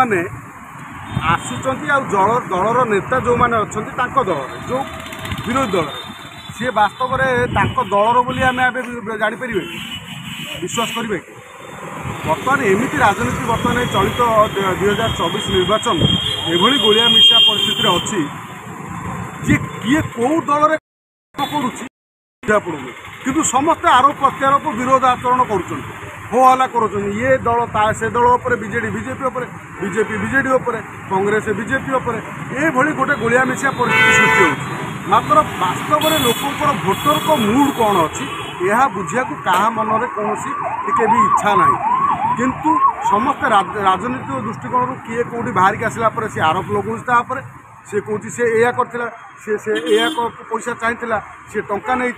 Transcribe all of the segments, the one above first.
मैंने आसुचंती आ दलर नेता जो मैंने अच्छा दल जो विरोधी दल सी वास्तव में दलर बोली आम जापर विश्वास करेंगे कि बर्तमान एमती राजनीति बर्तमान चलित 2024 निर्वाचन एभली गोलिया मिशा परिस्थिति अच्छी जी किए कौ दल करूँ किंतु समस्ते आरोप प्रत्यारोप विरोध आचरण कर हो हल्ला कर ये दल से दल उपर बीजेडी बीजेपी उपर बीजेपी बीजेडी उपर कांग्रेस बीजेपी उपर ये गोटे गोलिया मिशा परिस्थिति सृष्टि होती मात्र वास्तव में लोकंर भोटर को मूड कौन अच्छी यह बुझा क्या मनरे कौन टी भी इच्छा ना किंतु समस्त राजनीतिक दृष्टिकोण किए कौटी बाहर की आसला सी आरोप लगाऊँ सी कौन सी या पैसा चाहिए सी टंका नहीं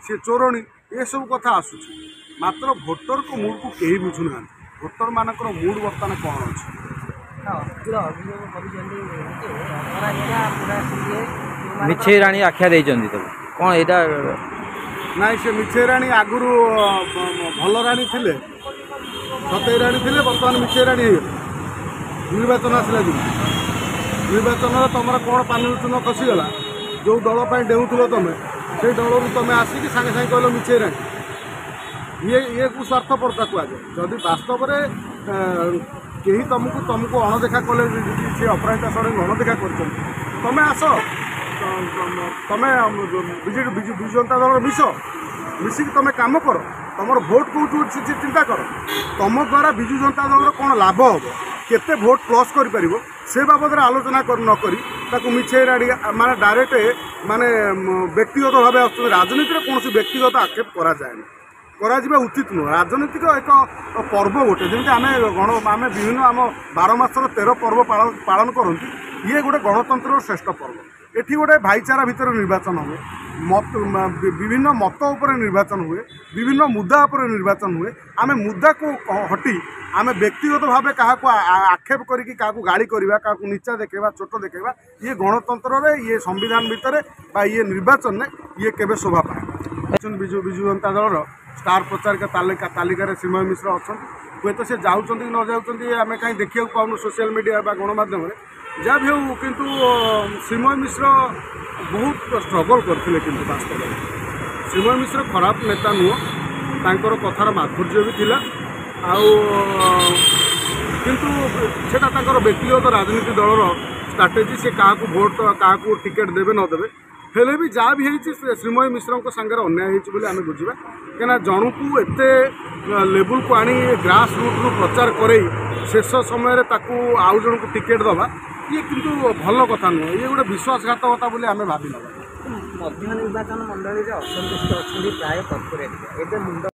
सी चोरणी ये सब कथा आसूँ मात्र भोटर को मूड को कहीं बुझुना भोटर मानकर मूड बर्तमान कौन अच्छी मिछे राणी आख्या कौन यहाँ नाई से मिछे राणी आगुरी भल राणी थे सतई राणी थे बर्तमान मिछे राणी निर्वाचन आसला दिन निर्वाचन तुम कौन पानी चून खसीगला जो दल पर डेऊल तुम से दल तुम आसिक सागे सागे कहल मिछे राणी ये स्वार्थपरता कहुए जदि वास्तव में कहीं तुमको अणदेखा कले सी अपराजिता षडंग अणदेखा कर तुम आस तुम विजु जनता दल मिस मिसिक तुम कम कर तुम भोट कौन चिंता कर तुम द्वारा विजु जनता दल कौन लाभ हम केते भोट प्लस कर से बाबद आलोचना न करी मिछे राणी माने डायरेक्ट माने व्यक्तिगत भाव राजनीति में कौन व्यक्तिगत आक्षेप करा करा उचित नुह राजनीतिक एक पर्व गोटे जमी आम आम विभिन्न आम 12 मासर 13 पर्व पालन करती ये गोटे गणतंत्र श्रेष्ठ पर्व एठी गोटे भाईचारा भितर निर्वाचन हुए मत विभिन्न मत उपर निर्वाचन हुए विभिन्न मुद्दा उपर निर्वाचन हुए आम मुद्दा को हटी आम व्यक्तिगत भाव क्या आक्षेप करके क्या गाड़ी करवा क्या नीचा देखा चोट देखा ये गणतंत्र ये संविधान भितर ये निर्वाचन में ये केवे शोभा पाए विजु जनता दल स्टार प्रचारिका तालिकार श्रीमय मिश्र अच्छा हे तो सी जाऊँ कि न जाऊँ आम कहीं देखा पाऊँ सोशल मीडिया गणमाध्यम जहाँ भी हो किंतु श्रीमय मिश्र बहुत स्ट्रगल करते किंतु वास्तव श्रीमय मिश्र खराब नेता नुह तांकर कथार माधुर्य भी थिला किंतु सेटा तांकर व्यक्तिगत राजनीति दलर स्ट्राटेजी से क्या भोट क्या टिकेट देवे न देवे हेले भी जहाँ भी है श्रीमय मिश्र सागर अन्याय होती आम बुझा कहीं जन को एत लेवल को आनी ग्रास रूट प्रचार कर शेष समय आउ जन को टिकेट दवा ये किंतु भल कथा नुह ये गोटे विश्वासघातकता बोली आम भावी मध्य निर्वाचन मंडली में असंतुष्ट अच्छा प्राय कर्पोरेट